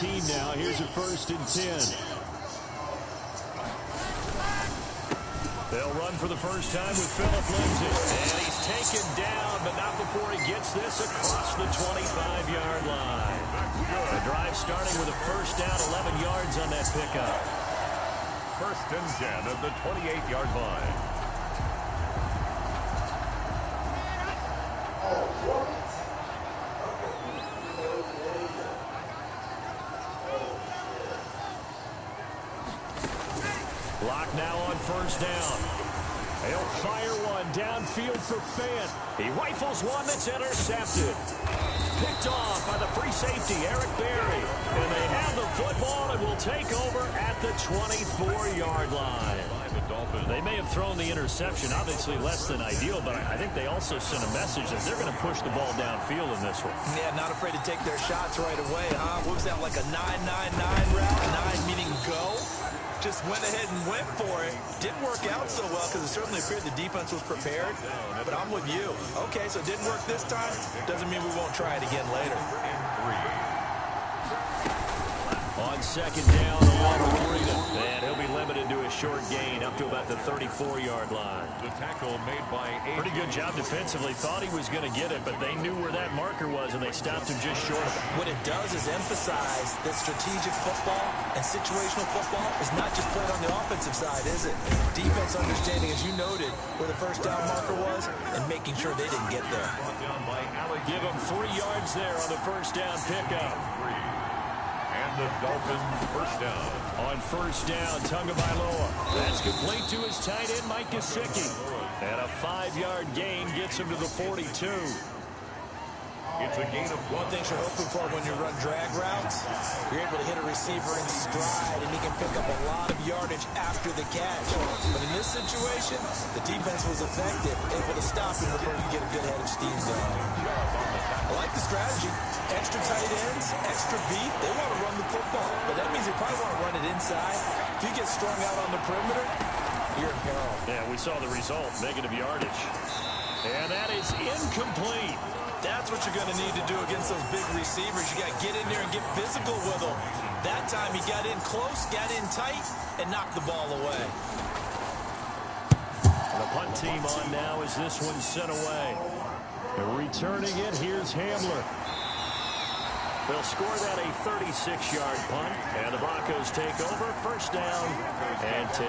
19 now. Here's a 1st and 10. They'll run for the first time with Phillip Lindsay. And he's taken down, but not before he gets this across the 25-yard line. The drive starting with a first down, 11 yards on that pickup. 1st and 10 at the 28-yard line. Clock now on 1st down. He'll fire one downfield for Fant. He rifles one that's intercepted. Picked off by the free safety, Eric Berry. And they have the football and will take over at the 24-yard line. They may have thrown the interception, obviously less than ideal, but I think they also sent a message that they're going to push the ball downfield in this one. Yeah, not afraid to take their shots right away, huh? What was that, like a 9-9-9 route? 9 meaning go? Just went ahead and went for it. Didn't work out so well because it certainly appeared the defense was prepared. But I'm with you. Okay, so it didn't work this time. Doesn't mean we won't try it again later. On 2nd down, and he'll be limited to a short gain up to about the 34-yard line. The tackle made by pretty good job defensively. Thought he was going to get it, but they knew where that marker was, and they stopped him just short of it. What it does is emphasize that strategic football and situational football is not just played on the offensive side, is it? Defense understanding, as you noted, where the first down marker was and making sure they didn't get there. Give them 3 yards there on the first down pickup. The Dolphins first down. On 1st down, Tagovailoa. That's complete to his tight end, Mike Gesicki. And a 5-yard gain gets him to the 42. It's a gain of one thing you're hoping for when you run drag routes. You're able to hit a receiver in stride, and he can pick up a lot of yardage after the catch. But in this situation, the defense was effective, able to stop him before he get a good head of steam going. I like the strategy. Extra tight ends, extra beef. They want to run the football, but that means they probably want to run it inside. If you get strung out on the perimeter, you're in peril. Yeah, we saw the result, negative yardage. And that is incomplete. That's what you're going to need to do against those big receivers. You got to get in there and get physical with them. That time he got in close, got in tight, and knocked the ball away. The punt team on now as this one's sent away. Returning it, here's Hamler. They'll score that a 36-yard punt, and the Broncos take over. 1st down and 10.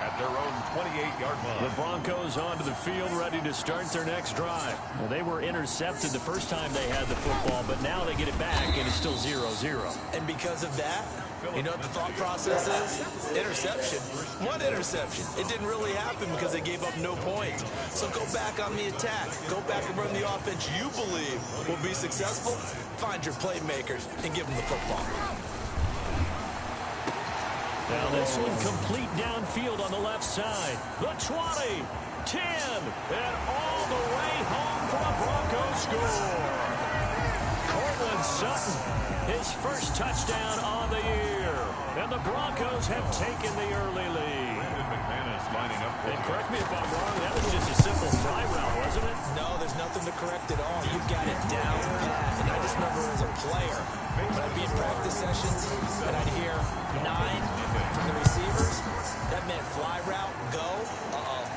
At their own 28-yard line. The Broncos onto the field, ready to start their next drive. Well, they were intercepted the first time they had the football, but now they get it back, and it's still 0-0. And because of that, you know what the thought process is? Interception. One interception. It didn't really happen because they gave up no points. So go back on the attack. Go back and run the offense you believe will be successful. Find your playmakers and give them the football. Now this one complete downfield on the left side. The 20, 10, and all the way home for a Broncos score. Cortland Sutton, his first touchdown on the year. And the Broncos have taken the early lead. Lining up. And correct me if I'm wrong, that was just a simple fly route, wasn't it? No, there's nothing to correct at all. You got it down pat. And I just remember as a player, when I'd be in practice sessions and I'd hear 9 from the receivers, that meant fly route, go,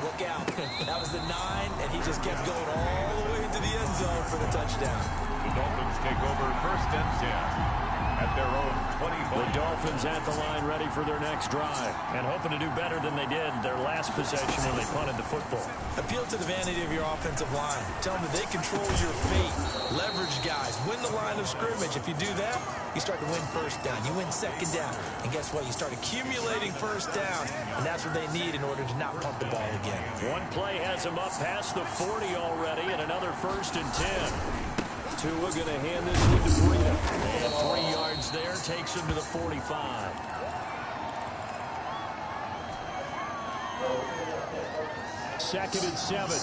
look out. That was the 9, and he just kept going all the way into the end zone for the touchdown. The Dolphins take over 1st and 10. At their own 25. The Dolphins at the line ready for their next drive and hoping to do better than they did their last possession when they punted the football. Appeal to the vanity of your offensive line. Tell them that they control your fate. Leverage guys. Win the line of scrimmage. If you do that, you start to win 1st down. You win 2nd down. And guess what? You start accumulating 1st down. And that's what they need in order to not punt the ball again. One play has them up past the 40 already and another 1st and 10. Tua going to hand this one to Breida. And 3 yards there takes him to the 45. Second and 7.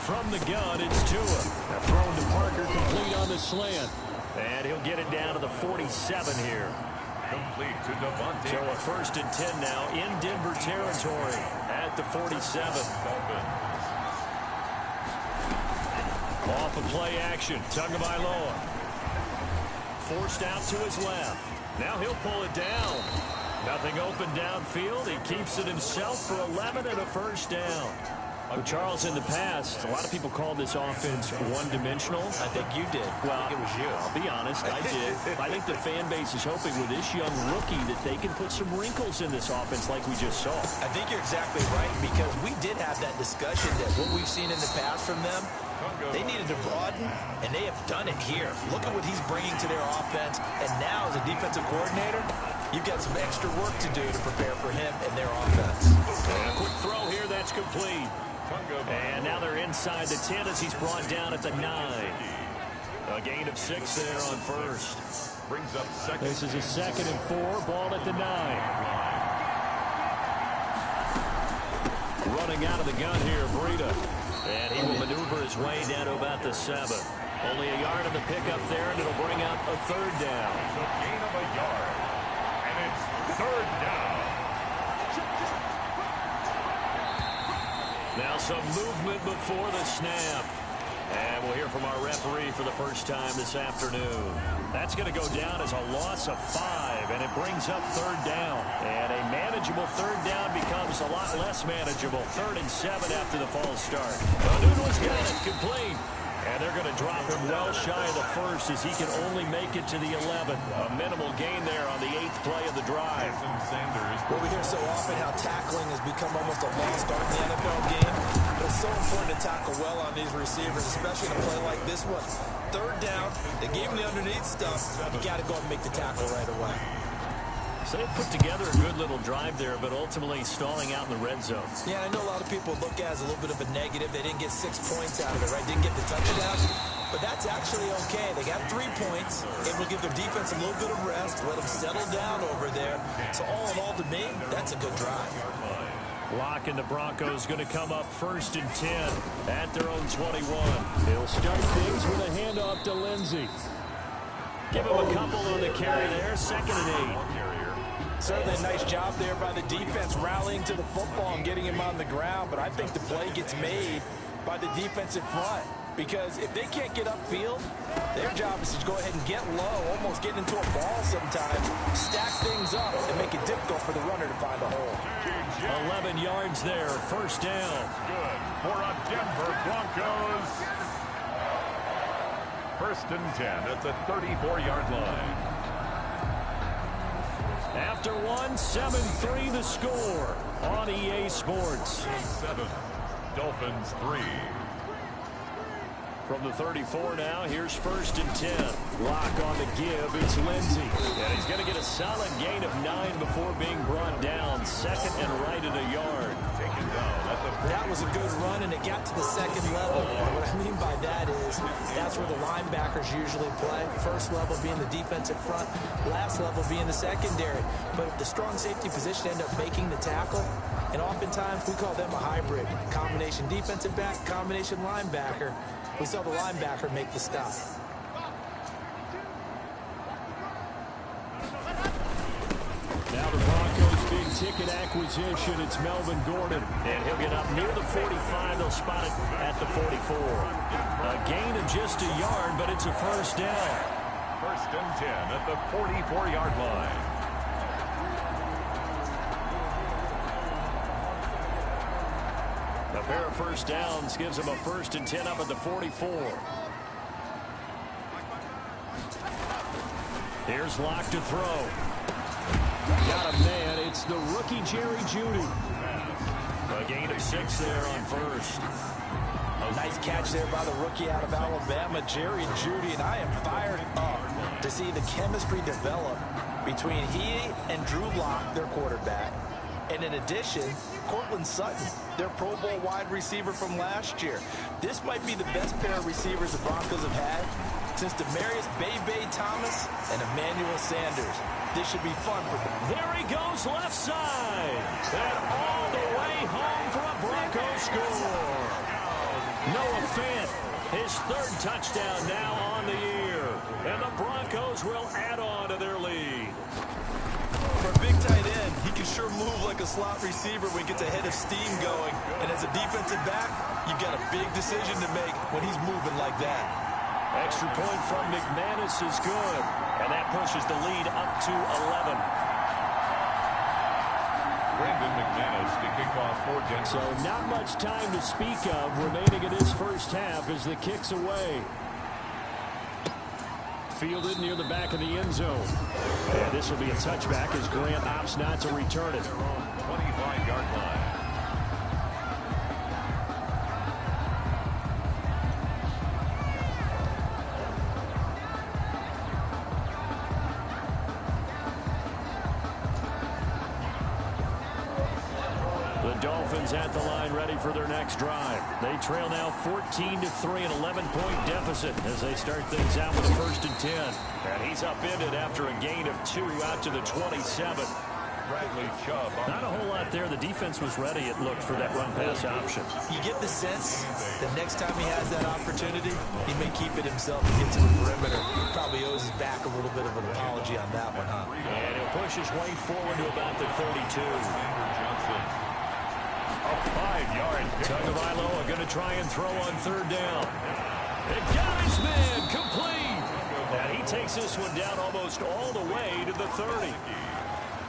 From the gun, it's Tua. Thrown to Parker, complete on the slant. And he'll get it down to the 47 here. Complete to Devontae. So a 1st and 10 now in Denver territory at the 47. Off of play action. Tagovailoa. Forced out to his left. Now he'll pull it down. Nothing open downfield. He keeps it himself for 11 and a first down. Well, Charles, in the past, a lot of people called this offense one-dimensional. I think you did. Well, I think it was you. I'll be honest, I did. I think the fan base is hoping with this young rookie that they can put some wrinkles in this offense like we just saw. I think you're exactly right, because we did have that discussion that what we've seen in the past from them, they needed to broaden, and they have done it here. Look at what he's bringing to their offense, and now as a defensive coordinator, you've got some extra work to do to prepare for him and their offense. And a quick throw here, that's complete. And now they're inside the 10 as he's brought down at the 9. A gain of 6 there on first. Brings up second. This is a 2nd and 4, ball at the 9. Running out of the gun here, Breida. And he will maneuver his way down to about the 7. Only a yard of the pickup there, and it'll bring up a 3rd down. So gain of a yard. And it's 3rd down. Now some movement before the snap. And we'll hear from our referee for the first time this afternoon. That's going to go down as a loss of 5, and it brings up 3rd down. And a manageable 3rd down becomes a lot less manageable. 3rd and 7 after the false start. Newton's got it, complete. And they're going to drop him well shy of the first as he can only make it to the 11. A minimal gain there on the 8th play of the drive. Well, we hear so often how tackling has become almost a lost art in the NFL game. But it's so important to tackle well on these receivers, especially in a play like this one. 3rd down, they gave him the underneath stuff. You got to go and make the tackle right away. So they put together a good little drive there, but ultimately stalling out in the red zone. Yeah, I know a lot of people look at it as a little bit of a negative. They didn't get 6 points out of it, right? Didn't get the touchdown. But that's actually okay. They got 3 points. It will give their defense a little bit of rest, let them settle down over there. So all in all, to me, that's a good drive. Lock and the Broncos going to come up 1st and 10 at their own 21. He'll start things with a handoff to Lindsey. Give him a couple on the carry there. 2nd and 8. Certainly a nice job there by the defense rallying to the football and getting him on the ground. But I think the play gets made by the defensive front. Because if they can't get upfield, their job is to go ahead and get low, almost get into a ball sometimes, stack things up, and make it difficult for the runner to find a hole. 11 yards there, 1st down. Good for a Denver Broncos. 1st and 10 at the 34-yard line. After one, 7-3 the score on EA Sports. 7, Dolphins 3. From the 34 now, here's 1st and 10. Lock on the give, it's Lindsey. And he's going to get a solid gain of 9 before being brought down. 2nd and right at a yard. Taken down at the 40. That was a good run, and it got to the 2nd level. And what I mean by that is that's where the linebackers usually play. 1st level being the defensive front, last level being the secondary. But if the strong safety position end up making the tackle, and oftentimes we call them a hybrid. Combination defensive back, combination linebacker. We saw the linebacker make the stop. Now the Broncos' big ticket acquisition. It's Melvin Gordon. And he'll get up near the 45. They'll spot it at the 44. A gain of just a yard, but it's a 1st down. 1st and 10 at the 44-yard line. A pair of 1st downs gives them a 1st and 10 up at the 44. Here's Lock to throw. Got a man. It's the rookie Jerry Jeudy. A gain of 6 there on 1st. A nice catch there by the rookie out of Alabama, Jerry Jeudy. And I am fired up to see the chemistry develop between he and Drew Lock, their quarterback. And in addition, Cortland Sutton, their Pro Bowl wide receiver from last year. This might be the best pair of receivers the Broncos have had since Demaryius Bebe Thomas and Emmanuel Sanders. This should be fun for them. There he goes left side. And all the way home for a Broncos score. Noah Fant, his 3rd touchdown now on the year. And the Broncos will add on to their lead. For a big tight end, he can can sure move like a slot receiver when he gets a head of steam going. And as a defensive back, you've got a big decision to make when he's moving like that. Extra point from McManus is good. And that pushes the lead up to 11. Brandon McManus to kick off for Denver. So not much time to speak of remaining in this first half as the kick's away. Fielded near the back of the end zone. And this will be a touchback as Grant opts not to return it. 25-yard line. Dolphins at the line ready for their next drive. They trail now 14-3, an 11-point deficit as they start things out with a 1st and 10. And he's upended after a gain of 2 out to the 27. Bradley Chubb. Not a whole lot there. The defense was ready, it looked, for that run-pass option. You get the sense that next time he has that opportunity, he may keep it himself and get to the perimeter. He probably owes his back a little bit of an apology on that one, huh? And he'll push his way forward to about the 32. A 5-yard Tagovailoa going to try and throw on 3rd down. And got his man complete. And he takes this one down almost all the way to the 30.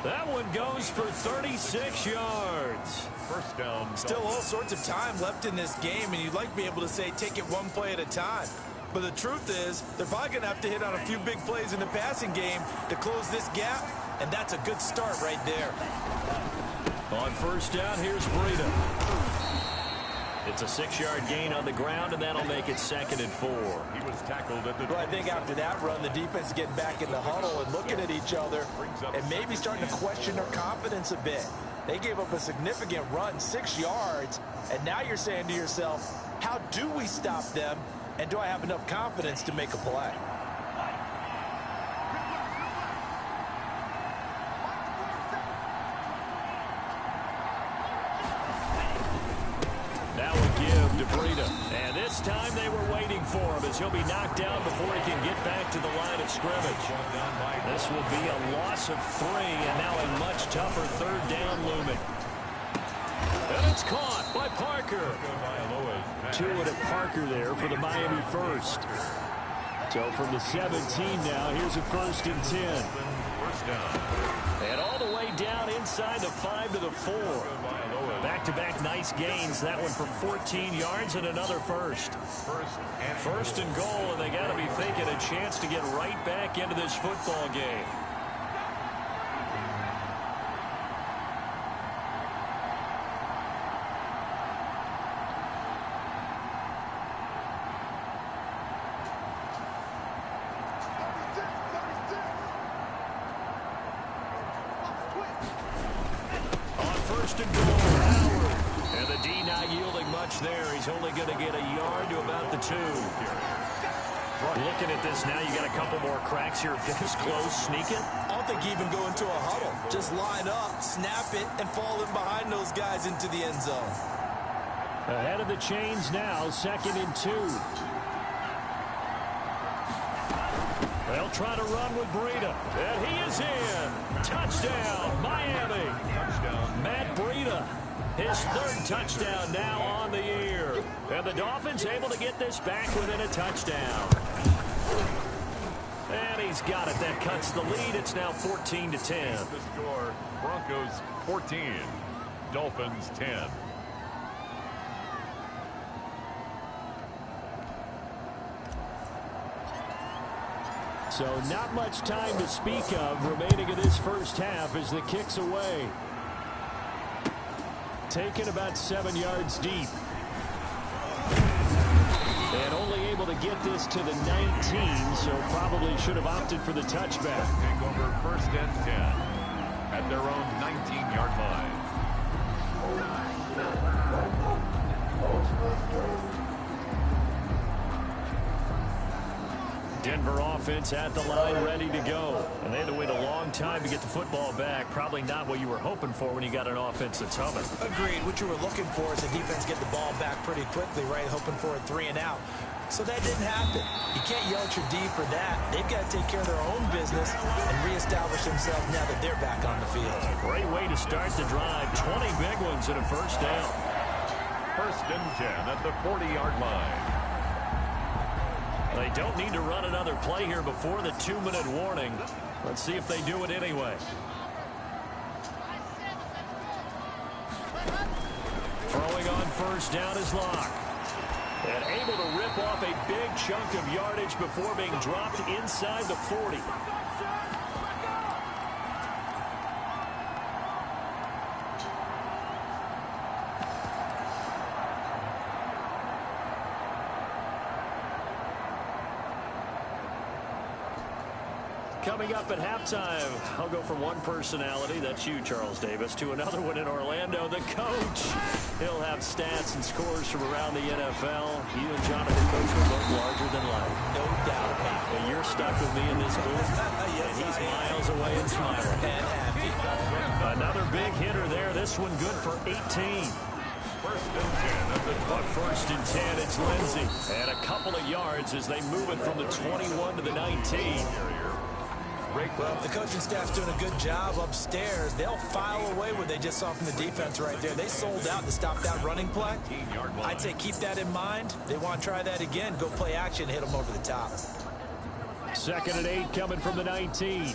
That one goes for 36 yards. First down. Still all sorts of time left in this game, and you'd like to be able to say take it one play at a time. But the truth is, they're probably going to have to hit on a few big plays in the passing game to close this gap, and that's a good start right there. On 1st down, here's Breida. It's a 6-yard gain on the ground, and that'll make it 2nd and 4. He was tackled at the... Well, I think after that run, the defense is getting back in the huddle and looking at each other and maybe starting to question their confidence a bit. They gave up a significant run, 6 yards, and now you're saying to yourself, how do we stop them, and do I have enough confidence to make a play? Breida. And this time they were waiting for him as he'll be knocked down before he can get back to the line of scrimmage. This will be a loss of 3 and now a much tougher 3rd down looming. And it's caught by Parker. Two at Parker there for the Miami 1st. So from the 17 now, here's a 1st and 10. And all the way down inside the 5 to the 4. Back-to-back nice gains. That one for 14 yards and another 1st. 1st and goal, and they got to be thinking a chance to get right back into this football game. On 1st and goal. And the D not yielding much there. He's only going to get a yard to about the 2. Looking at this now, you got a couple more cracks here. Get this close, sneaking. I don't think you even go into a huddle. Just line up, snap it, and fall in behind those guys into the end zone. Ahead of the chains now, 2nd and 2. They'll try to run with Breida. And he is in. Touchdown, Miami. Touchdown, Matt Breida. His 3rd touchdown now on the year. And the Dolphins able to get this back within a touchdown. And he's got it. That cuts the lead. It's now 14-10. The score, Broncos 14, Dolphins 10. So not much time to speak of remaining in this first half as the kick's away. Taken about 7 yards deep. And only able to get this to the 19, so probably should have opted for the touchback. Take over 1st and 10 at their own 19-yard line. Denver offense at the line ready to go. And they had to wait a long time to get the football back. Probably not what you were hoping for when you got an offense that's humming. Agreed. What you were looking for is the defense get the ball back pretty quickly, right? Hoping for a 3 and out. So that didn't happen. You can't yell at your D for that. They've got to take care of their own business and reestablish themselves now that they're back on the field. Great way to start the drive. 20 big ones and a first down. First and 10 at the 40-yard line. They don't need to run another play here before the 2-minute warning. Let's see if they do it anyway. Throwing on first down is Locke. And able to rip off a big chunk of yardage before being dropped inside the 40. Coming up at halftime, I'll go from one personality, that's you, Charles Davis, to another one in Orlando, the coach. He'll have stats and scores from around the NFL. You and Jonathan, coach, are both larger than life. No doubt about it. And you're stuck with me in this booth, Yes, and he's miles away and smiling. And happy. Another big hitter there, this one good for 18. First and 10 at the But first and 10, it's Lindsey. And a couple of yards as they move it from the 21 to the 19. Well, if the coaching staff's doing a good job upstairs, they'll file away what they just saw from the defense right there. They sold out to stop that running play. I'd say keep that in mind. They want to try that again. Go play action, hit them over the top. Second and 8 coming from the 19.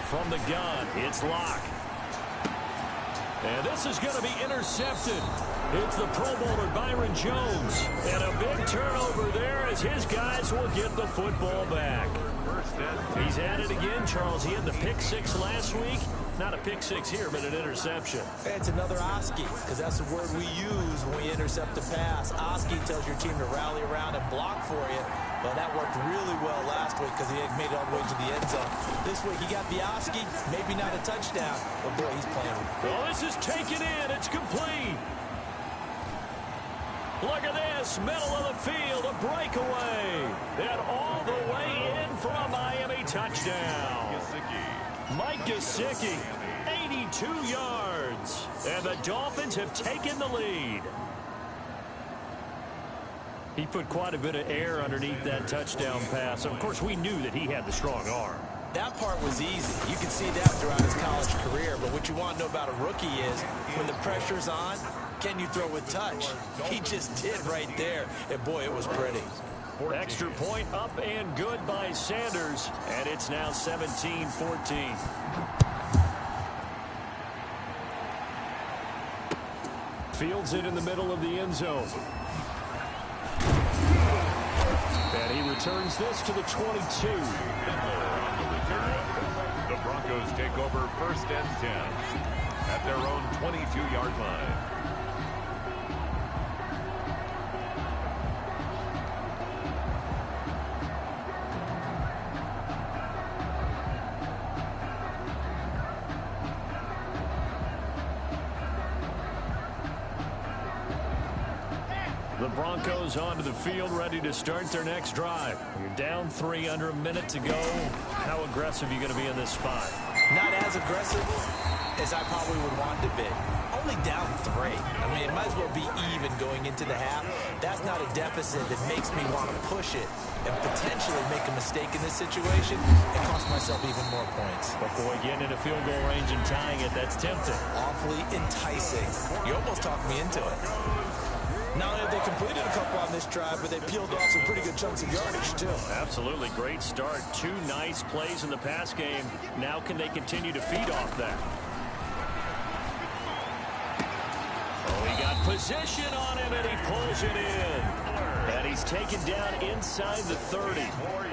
From the gun, it's Locke. And this is going to be intercepted. It's the Pro Bowler Byron Jones. And a big turnover there as his guys will get the football back. He's at it again, Charles. He had the pick six last week. Not a pick six here, but an interception. It's another Oski, because that's the word we use when we intercept the pass. Oski tells your team to rally around and block for you. Well, that worked really well last week because he had made it all the way to the end zone. This week he got the Oski, maybe not a touchdown, but boy, he's playing. Well, this is taken in. It's complete. Look at this, middle of the field, a breakaway. And all the way in for a Miami touchdown. Mike Gesicki, 82 yards. And the Dolphins have taken the lead. He put quite a bit of air underneath that touchdown pass. Of course, we knew that he had the strong arm. That part was easy. You can see that throughout his college career. But what you want to know about a rookie is when the pressure's on, can you throw with touch? He just did right there. And, boy, it was pretty. Extra point up and good by Sanders. And it's now 17-14. Fields it in the middle of the end zone. And he returns this to the 22. The Broncos take over first and 10 at their own 22-yard line. The Broncos onto the field, ready to start their next drive. You're down 3, under a minute to go. How aggressive are you going to be in this spot? Not as aggressive as I probably would want to be. Only down 3. I mean, it might as well be even going into the half. That's not a deficit that makes me want to push it and potentially make a mistake in this situation and cost myself even more points. But boy, getting in a field goal range and tying it, that's tempting. Awfully enticing. You almost talked me into it. Not only have they completed a couple on this drive, but they peeled off some pretty good chunks of yardage, too. Absolutely. Great start. 2 nice plays in the pass game. Now can they continue to feed off that? Oh, he got position on him, and he pulls it in. And he's taken down inside the 30.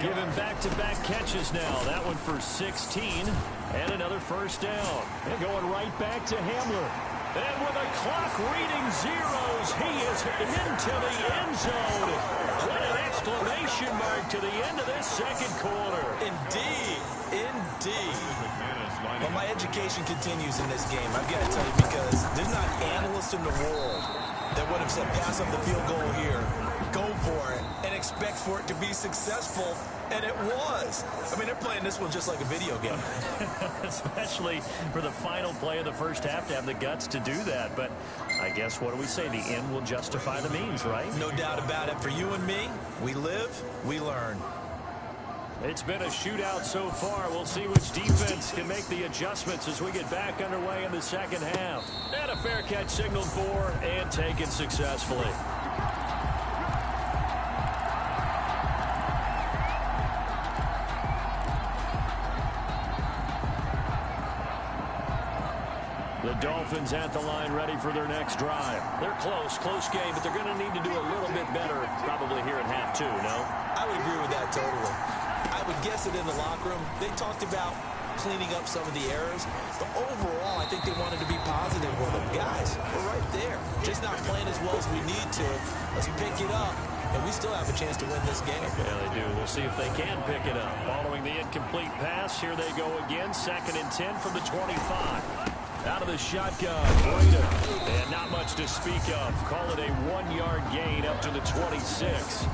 Give him back-to-back catches now. That one for 16. And another first down. And going right back to Hamler. And with a clock reading zeros, he is into the end zone. What an exclamation mark to the end of this second quarter. Indeed. Indeed. Well, my education continues in this game. I've got to tell you, because there's not an analyst in the world That would have said pass up the field goal here. Go for it and expect for it to be successful. And it was. I mean, they're playing this one just like a video game. Especially for the final play of the first half to have the guts to do that. But I guess, what do we say? The end will justify the means, right? No doubt about it. For you and me, we live, we learn. It's been a shootout so far. We'll see which defense can make the adjustments as we get back underway in the second half. And a fair catch signaled for and taken successfully. The Dolphins at the line, ready for their next drive. They're close game, but they're going to need to do a little bit better probably here in half two, no? I would agree with that totally. I would guess it in the locker room. They talked about cleaning up some of the errors, but overall, I think they wanted to be positive with them. Guys, we're right there. Just not playing as well as we need to. Let's pick it up, and we still have a chance to win this game. Yeah, they do. We'll see if they can pick it up. Following the incomplete pass, here they go again. 2nd and 10 from the 25. Out of the shotgun, Waiter. And not much to speak of. Call it a 1-yard gain up to the 26.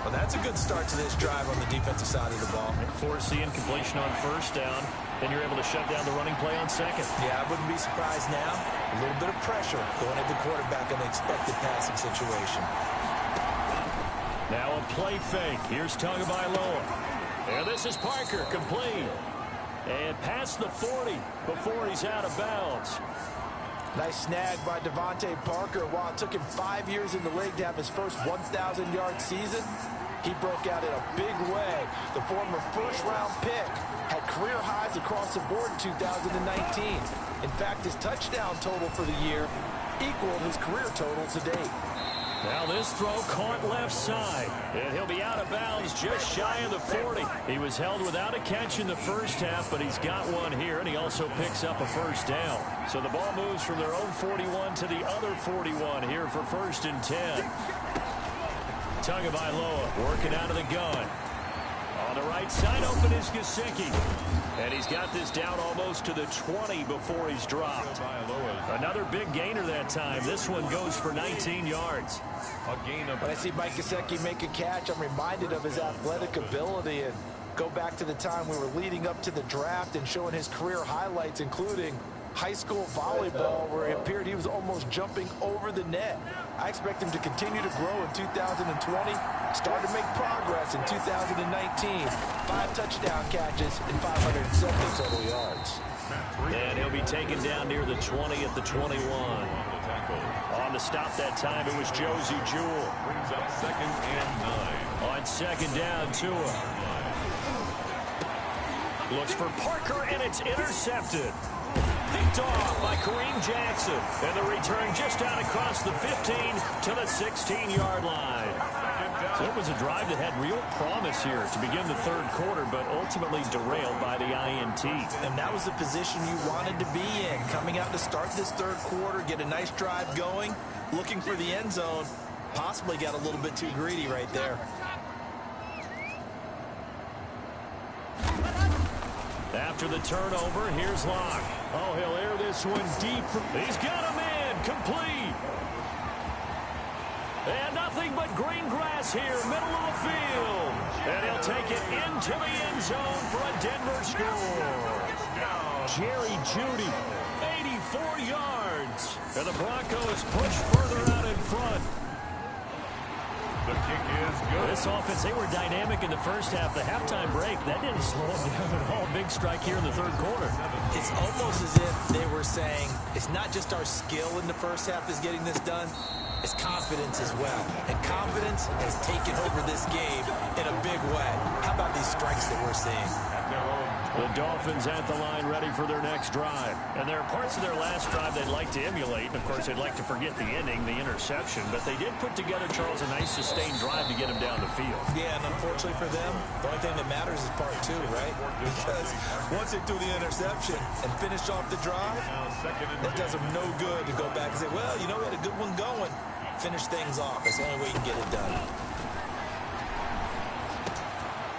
Well, that's a good start to this drive on the defensive side of the ball. Force the incompletion on first down. Then you're able to shut down the running play on second. Yeah, I wouldn't be surprised now. A little bit of pressure going at the quarterback in the expected passing situation. Now a play fake. Here's Tagovailoa. And this is Parker, complete. And past the 40 before he's out of bounds. Nice snag by Devontae Parker. While it took him 5 years in the league to have his first 1,000-yard season, he broke out in a big way. The former first-round pick had career highs across the board in 2019. In fact, his touchdown total for the year equaled his career total to date. Now this throw caught left side, and he'll be out of bounds just shy of the 40. He was held without a catch in the first half, but he's got one here, and he also picks up a first down. So the ball moves from their own 41 to the other 41 here for 1st and 10. Tagovailoa working out of the gun. On the right side, open is Gesicki. And he's got this down almost to the 20 before he's dropped. Another big gainer that time. This one goes for 19 yards. When I see Mike Gesicki make a catch, I'm reminded of his athletic ability. And go back to the time we were leading up to the draft and showing his career highlights, including high school volleyball, where it appeared he was almost jumping over the net. I expect him to continue to grow in 2020, start to make progress in 2019. 5 touchdown catches and 570 total yards. And he'll be taken down near the 20 at the 21. On the stop that time, it was Josie Jewell. Brings up 2nd and 9. On 2nd down, Tua. Looks for Parker, and it's intercepted. Picked off by Kareem Jackson. And the return just out across the 15 to the 16-yard line. So it was a drive that had real promise here to begin the 3rd quarter, but ultimately derailed by the INT. And that was the position you wanted to be in. Coming out to start this 3rd quarter, get a nice drive going, looking for the end zone. Possibly got a little bit too greedy right there. After the turnover, here's Locke. Oh, he'll air this one deep. He's got a man, complete. And nothing but green grass here, middle of the field. And he'll take it into the end zone for a Denver score. Jerry Jeudy, 84 yards. And the Broncos push further out in front. The kick is good. This offense, they were dynamic in the first half. The halftime break, that didn't slow them down at all. Big strike here in the 3rd quarter. It's almost as if they were saying, it's not just our skill in the first half that's getting this done, it's confidence as well. And confidence has taken over this game in a big way. How about these strikes that we're seeing? The Dolphins at the line, ready for their next drive. And there are parts of their last drive they'd like to emulate. And, of course, they'd like to forget the ending, the interception. But they did put together, Charles, a nice sustained drive to get him down the field. Yeah, and unfortunately for them, the only thing that matters is part 2, right? Because once they threw the interception and finished off the drive, it does them no good to go back and say, well, you know, we had a good one going. Finish things off. That's the only way you can get it done.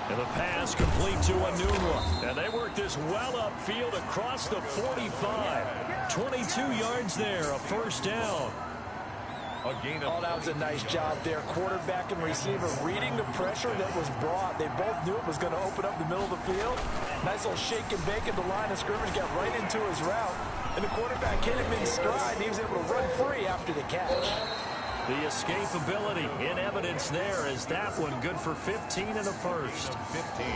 And the pass complete to Anunua. And they work this well upfield across the 45. 22 yards there, a first down. A gain of Oh, that was a nice job there. Quarterback and receiver reading the pressure that was brought. They both knew it was going to open up the middle of the field. Nice little shake and bake at the line of scrimmage, got right into his route. And the quarterback hit him in stride, and he was able to run free after the catch. The escapability in evidence there as that one good for 15 in the first.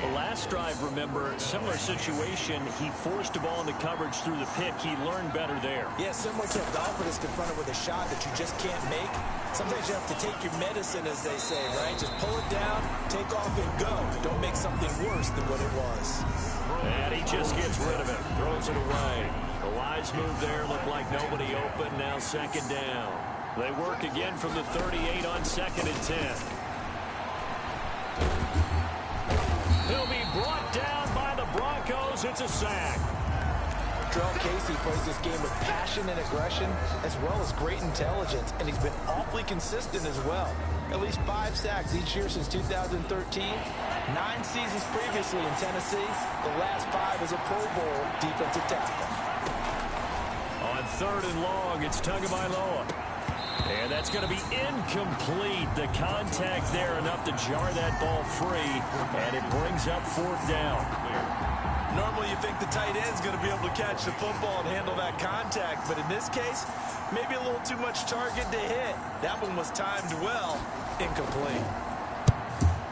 The last drive, remember, similar situation. He forced the ball into coverage through the pick. He learned better there. Yeah, similar to a golfer that's confronted with a shot that you just can't make. Sometimes you have to take your medicine, as they say, right? Just pull it down, take off, and go. Don't make something worse than what it was. And he just gets rid of it, throws it away. The wise move there looked like nobody open. Now second down. They work again from the 38 on 2nd and 10. He'll be brought down by the Broncos. It's a sack. Terrell Casey plays this game with passion and aggression as well as great intelligence, and he's been awfully consistent as well. At least 5 sacks each year since 2013. 9 seasons previously in Tennessee. The last 5 as a Pro Bowl defensive tackle. On 3rd and long, it's Tagovailoa. And that's going to be incomplete. The contact there enough to jar that ball free, and it brings up 4th down. Normally you think the tight end's going to be able to catch the football and handle that contact, but in this case, maybe a little too much target to hit. That one was timed well. Incomplete.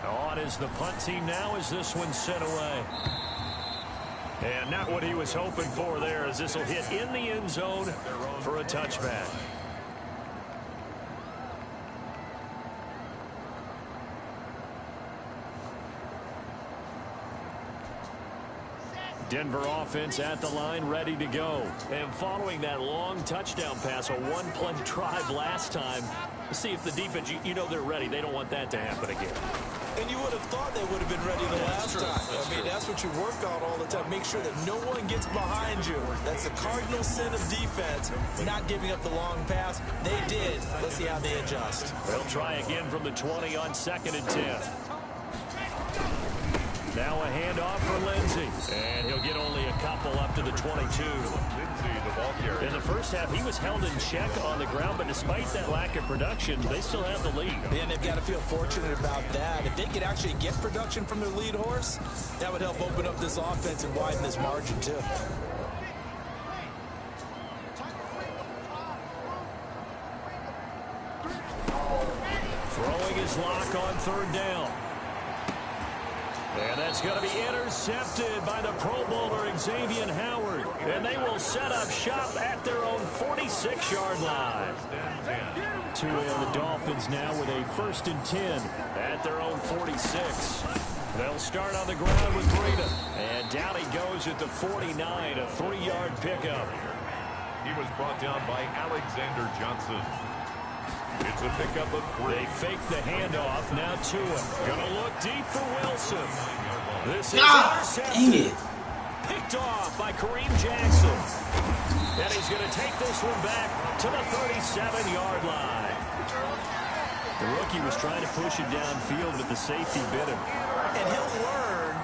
On is the punt team now as this one's sent away. And not what he was hoping for there, as this will hit in the end zone for a touchback. Denver offense at the line, ready to go. And following that long touchdown pass, a one-play drive last time, let's see if the defense, you know they're ready. They don't want that to happen again. And you would have thought they would have been ready the last time. I mean, that's what you work on all the time. Make sure that no one gets behind you. That's the cardinal sin of defense, not giving up the long pass. They did. Let's see how they adjust. They'll try again from the 20 on 2nd and 10. Now a handoff for Lindsey. And he'll get only a couple up to the 22. In the first half, he was held in check on the ground, but despite that lack of production, they still have the lead. And they've got to feel fortunate about that. If they could actually get production from their lead horse, that would help open up this offense and widen this margin, too. Throwing his lock on 3rd down. And that's going to be intercepted by the Pro Bowler Xavier Howard. And they will set up shop at their own 46-yard line. The Dolphins now with a 1st and 10 at their own 46. They'll start on the ground with Breida. And down he goes at the 49, a 3-yard pickup. He was brought down by Alexander Johnson. It's a pickup of 3. They fake the handoff. Now Tua. Gonna look deep for Wilson. This is intercepted. Dang it. Picked off by Kareem Jackson. And he's gonna take this one back to the 37-yard line. The rookie was trying to push it downfield, but the safety bit him. And he'll learn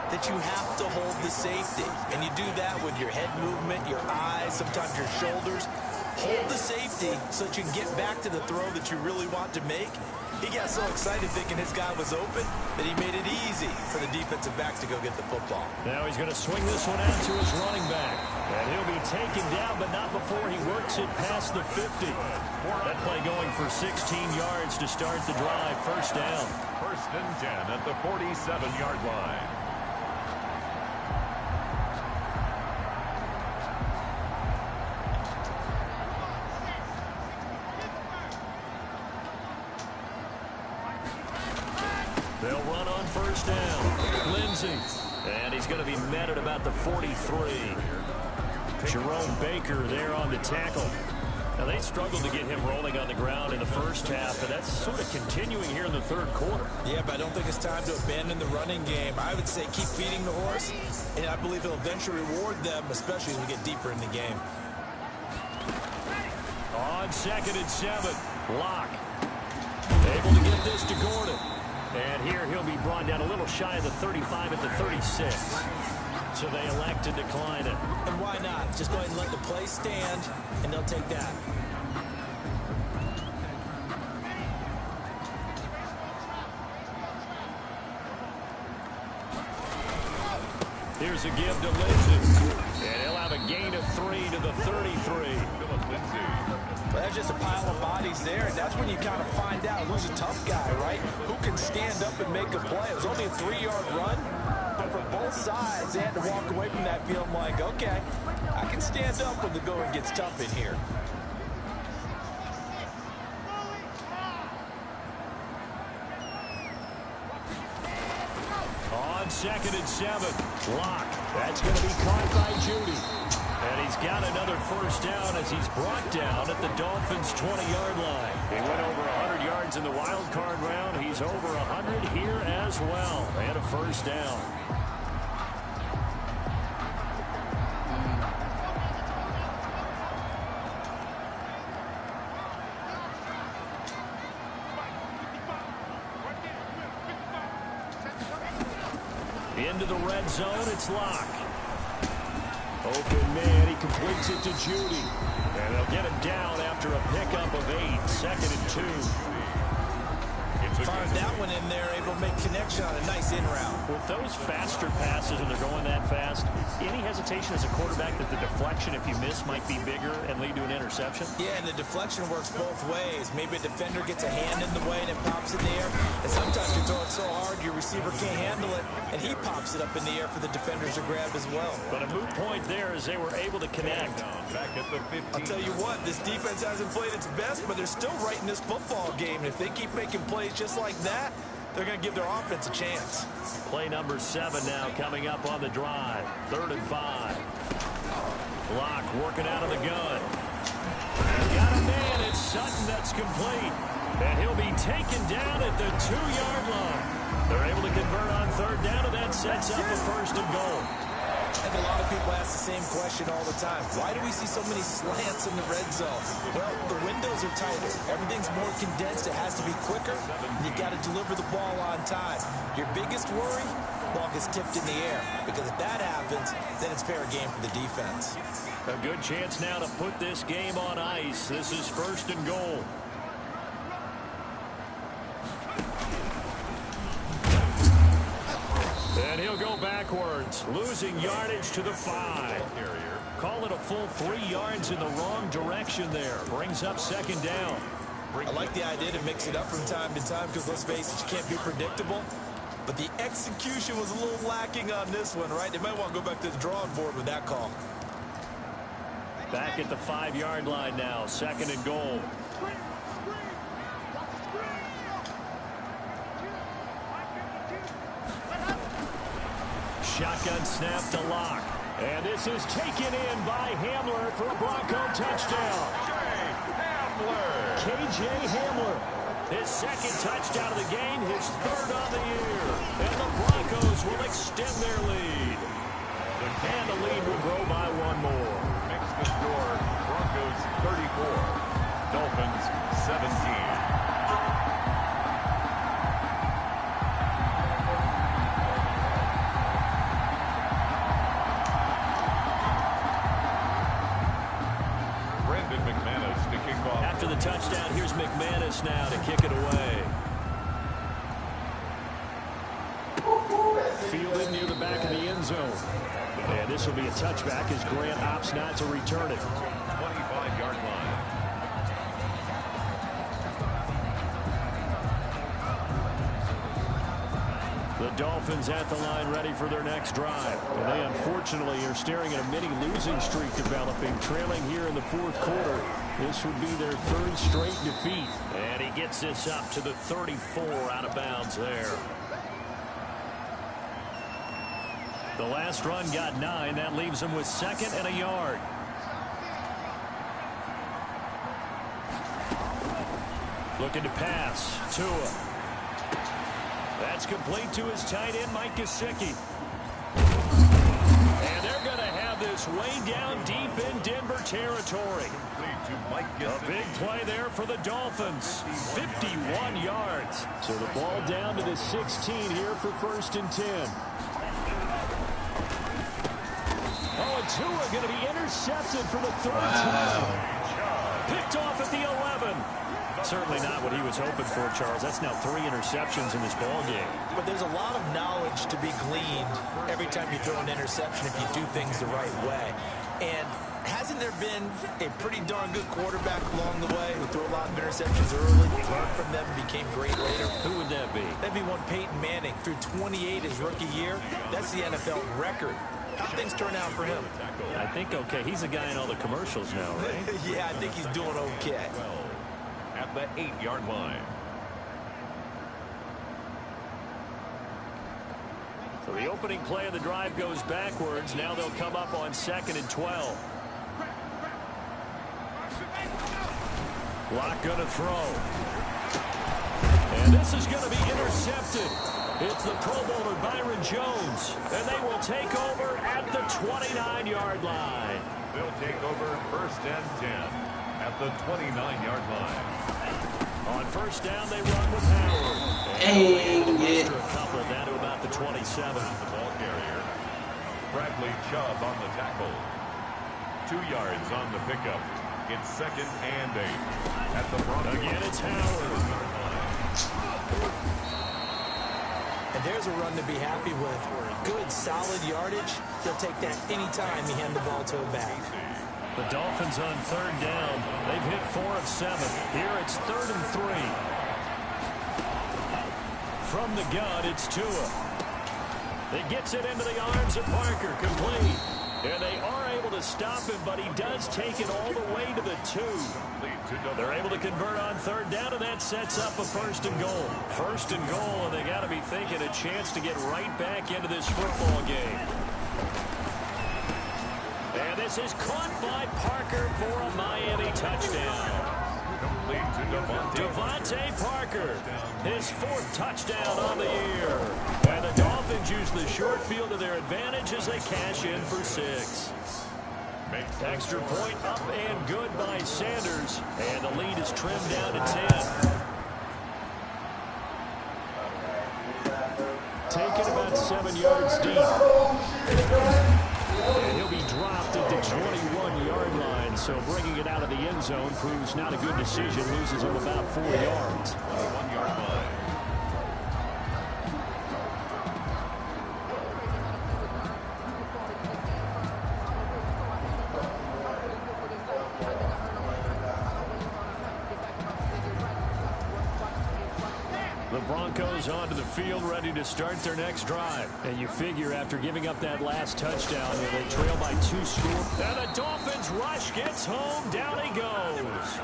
that you have to hold the safety. And you do that with your head movement, your eyes, sometimes your shoulders. Hold the safety so that you can get back to the throw that you really want to make. He got so excited thinking his guy was open that he made it easy for the defensive back to go get the football. Now he's going to swing this one out to his running back. And he'll be taken down, but not before he works it past the 50. That play going for 16 yards to start the drive. 1st down. 1st and 10 at the 47-yard line. They'll run on 1st down. Lindsey. And he's going to be met at about the 43. Jerome Baker there on the tackle. Now, they struggled to get him rolling on the ground in the first half, and that's sort of continuing here in the 3rd quarter. Yeah, but I don't think it's time to abandon the running game. I would say keep feeding the horse, and I believe he'll eventually reward them, especially as we get deeper in the game. On 2nd and 7, Locke. Able to get this to Gordon. And here he'll be brought down a little shy of the 35 at the 36. So they elect to decline it. And why not? Just go ahead and let the play stand, and they'll take that. Here's a give to Lindsey. And he'll have a gain of 3 to the 33. Well, that's just a pile of bodies there, and that's when you kind of find out who's a tough guy, right? Who can stand up and make a play. It was only a 3-yard run, but for both sides, they had to walk away from that feeling like, okay, I can stand up when the going gets tough in here. On 2nd and 7, Locke. That's going to be caught by Judy. And he's got another first down as he's brought down at the Dolphins' 20-yard line. He went over 100 yards in the wild card round. He's over 100 here as well. And a first down. Into the red zone, it's Locke. Open man, he completes it to Judy. And they'll get him down after a pickup of 8, 2nd and 2. Fired that one in there, able to make connection on a nice in route. With those faster passes and they're going that fast, any hesitation as a quarterback that the deflection, if you miss, might be bigger and lead to an interception? Yeah, and the deflection works both ways. Maybe a defender gets a hand in the way and it pops in the air. And sometimes you throw it so hard your receiver can't handle it, and he pops it up in the air for the defenders to grab as well. But a moot point there as they were able to connect. Back at the 15. I'll tell you what, this defense hasn't played its best, but they're still right in this football game. And if they keep making plays just like that, they're going to give their offense a chance. Play number 7 now coming up on the drive. 3rd and 5. Locke working out of the gun. Got a man, it's Sutton that's complete. And he'll be taken down at the 2-yard line. They're able to convert on 3rd down, and that sets up a 1st and goal. I think a lot of people ask the same question all the time. Why do we see so many slants in the red zone? Well, the windows are tighter. Everything's more condensed. It has to be quicker. And you got to deliver the ball on time. Your biggest worry? Ball gets tipped in the air. Because if that happens, then it's fair game for the defense. A good chance now to put this game on ice. This is 1st and goal. And he'll go backwards, losing yardage to the 5. Call it a full 3 yards in the wrong direction there. Brings up 2nd down. I like the idea to mix it up from time to time because, let's face it, you can't be predictable. But the execution was a little lacking on this one, right? They might want to go back to the drawing board with that call. Back at the 5-yard line now, 2nd and goal. Shotgun snap to Locke. And this is taken in by Hamler for a Bronco touchdown. KJ Hamler. His 2nd touchdown of the game, his 3rd on the year. And the Broncos will extend their lead. And the lead will grow by 1 more. Makes the score Broncos 34, Dolphins 17. After the touchdown, here's McManus now to kick it away. Fielded near the back of the end zone. And this will be a touchback as Grant opts not to return it. 25-yard line. The Dolphins at the line ready for their next drive. And they unfortunately are staring at a mini losing streak developing, trailing here in the 4th quarter. This would be their 3rd straight defeat. And he gets this up to the 34 out of bounds there. The last run got 9. That leaves them with 2nd and a yard. Looking to pass. Tua. That's complete to his tight end, Mike Gesicki. And they're going to have this way down deep in Denver territory. A big play there for the Dolphins. 51 yards. So the ball down to the 16 here for 1st and 10. Oh, and Tua going to be intercepted for the 3rd time. Picked off at the 11. Certainly not what he was hoping for, Charles. That's now 3 interceptions in this ball game. But there's a lot of knowledge to be gleaned every time you throw an interception if you do things the right way. And hasn't there been a pretty darn good quarterback along the way who threw a lot of interceptions early, learned from them, and became great later? Who would that be? That'd be one Peyton Manning. Threw 28 his rookie year. That's the NFL record. How things turn out for him? I think okay. He's a guy in all the commercials now, right? Yeah, I think he's doing okay. At the 8-yard line. So the opening play of the drive goes backwards. Now they'll come up on 2nd and 12. Locke going to throw. And this is going to be intercepted. It's the Pro Bowler Byron Jones. And they will take over at the 29-yard line. They'll take over 1st and 10 at the 29-yard line. On 1st down, they run with Howard. Dang it. A couple down to about the 27. The ball carrier. Bradley Chubb on the tackle. 2 yards on the pickup. It's 2nd and 8 at the Broncos. Again, it's Howard. And there's a run to be happy with. Good, solid yardage. He'll take that anytime you hand the ball to a back. The Dolphins on 3rd down. They've hit 4 of 7. Here it's 3rd and 3. From the gun, it's Tua. It gets it into the arms of Parker, complete. And they are able to stop him, but he does take it all the way to the 2. They're able to convert on 3rd down, and that sets up a 1st and goal. 1st and goal, and they got to be thinking a chance to get right back into this football game. And this is caught by Parker for a Miami touchdown. Devontae Parker, his 4th touchdown on the year. And the Dolphins use the short field to their advantage as they cash in for 6. Extra point up and good by Sanders. And the lead is trimmed down to 10. Taken about 7 yards deep. And he'll be dropped at the 21-yard line. So bringing it out of the end zone proves not a good decision. Loses him about 4 yards. 1-yard line. The Broncos onto the field, ready to start their next drive. And you figure after giving up that last touchdown, they trail by 2 scores. And the Dolphins rush gets home. Down he goes.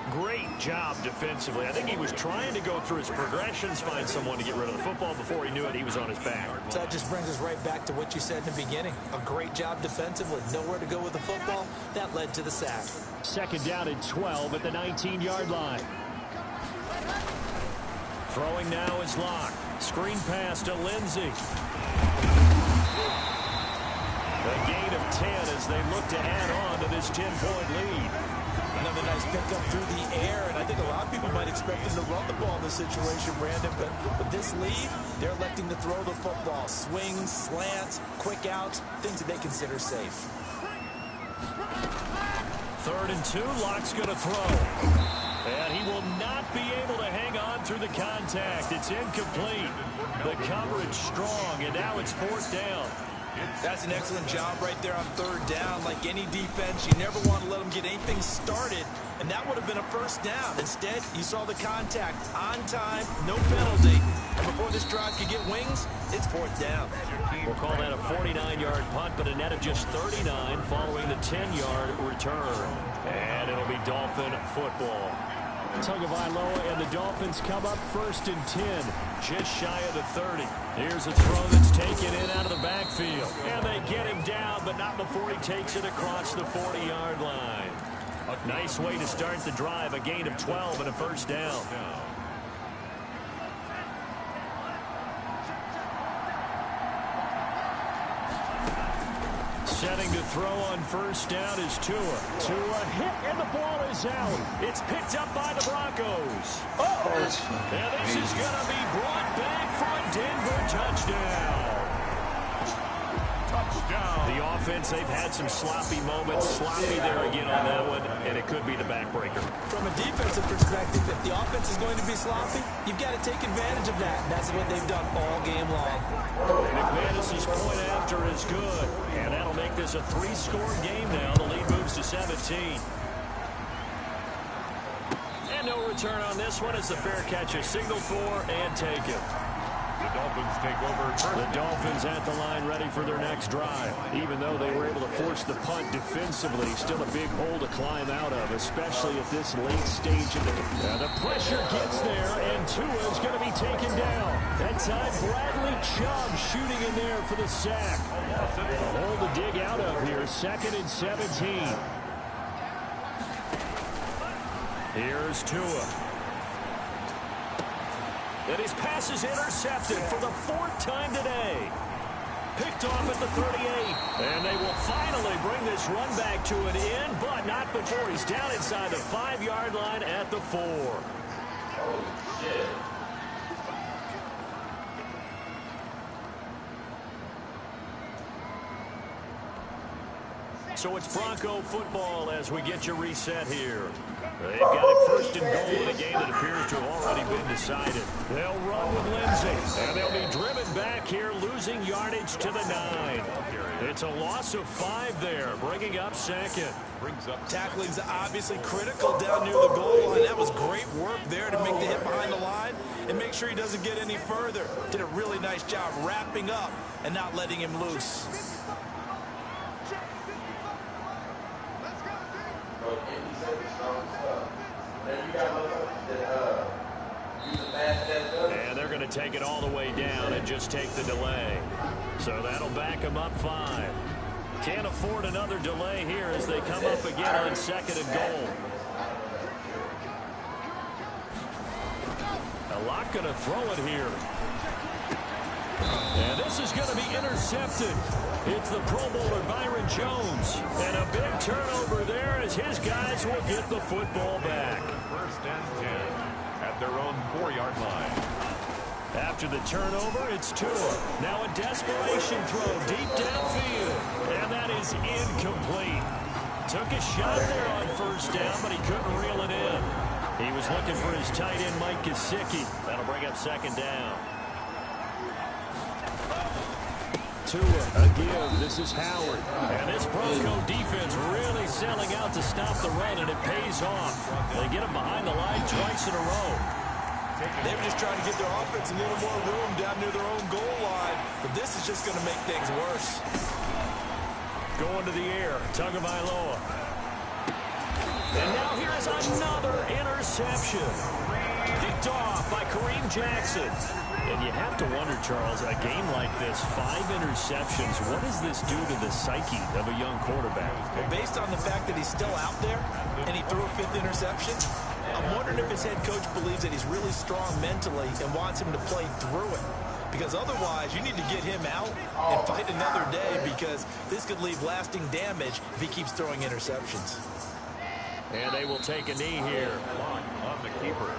Great job defensively. I think he was trying to go through his progressions, find someone to get rid of the football. Before he knew it, he was on his back. So that just brings us right back to what you said in the beginning. A great job defensively. Nowhere to go with the football. That led to the sack. 2nd down and 12 at the 19-yard line. Throwing now is Locke. Screen pass to Lindsey. A gain of 10 as they look to add on to this 10-point lead. Another nice pickup through the air, and I think a lot of people might expect them to run the ball in this situation, Brandon, but with this lead, they're electing to throw the football. Swings, slants, quick outs, things that they consider safe. 3rd and 2, Locke's going to throw. And he will not be able to hang on through the contact. It's incomplete. The coverage strong, and now it's 4th down. That's an excellent job right there on 3rd down. Like any defense, you never want to let them get anything started, and that would have been a 1st down. Instead, you saw the contact on time, no penalty. And before this drive could get wings, it's 4th down. We'll call that a 49-yard punt, but a net of just 39 following the 10-yard return. And it'll be Dolphin football. Tagovailoa and the Dolphins come up 1st and 10, just shy of the 30. Here's a throw that's taken in out of the backfield. And they get him down, but not before he takes it across the 40-yard line. A nice way to start the drive, a gain of 12 and a 1st down. Setting to throw on 1st down is Tua. Tua hit, and the ball is out. It's picked up by the Broncos. And this is going to be brought back for a Denver touchdown. down. The offense, they've had some sloppy moments. Sloppy there again on that one, and it could be the backbreaker. From a defensive perspective, if the offense is going to be sloppy, you've got to take advantage of that. And that's what they've done all game long. McManus's point after is good, and that'll make this a 3-score game now. The lead moves to 17. And no return on this one. It's a fair catch, a signal for, and take it. The Dolphins take over first. The Dolphins at the line ready for their next drive. Even though they were able to force the punt defensively, still a big hole to climb out of, especially at this late stage of the game. Now the pressure gets there, and Tua's going to be taken down. That time, Bradley Chubb shooting in there for the sack. A hole to dig out of here, 2nd and 17. Here's Tua. And his pass is intercepted for the 4th time today. Picked off at the 38. And they will finally bring this run back to an end, but not before he's down inside the 5-yard line at the 4. Oh, shit. So it's Bronco football as we get you reset here. They've got it 1st and goal in a game that appears to have already been decided. They'll run with Lindsay, and they'll be driven back here, losing yardage to the 9. It's a loss of 5 there, bringing up 2nd. Tackling's obviously critical down near the goal line. That was great work there to make the hit behind the line and make sure he doesn't get any further. Did a really nice job wrapping up and not letting him loose. And they're going to take it all the way down and just take the delay. So that'll back them up 5. Can't afford another delay here as they come up again on 2nd and goal. A lot going to throw it here. And this is going to be intercepted. It's the Pro Bowler Byron Jones. And a big turnover there as his guys will get the football back. 1st and 10 at their own 4-yard line. After the turnover, it's Tua. Now a desperation throw deep downfield. And that is incomplete. Took a shot there on 1st down, but he couldn't reel it in. He was looking for his tight end, Mike Gesicki. That'll bring up 2nd down. Tua, a give. This is Howard. And this Bronco defense really selling out to stop the run, and it pays off. They get him behind the line twice in a row. They were just trying to get their offense a little more room down near their own goal line, but this is just going to make things worse. Going to the air, Tagovailoa. And now here's another interception. Picked off by Kareem Jackson. And you have to wonder, Charles, a game like this, 5 interceptions, what does this do to the psyche of a young quarterback? Well, based on the fact that he's still out there and he threw a 5th interception, I'm wondering if his head coach believes that he's really strong mentally and wants him to play through it. Because otherwise, you need to get him out and fight another day, because this could leave lasting damage if he keeps throwing interceptions. And they will take a knee here. On the keeper.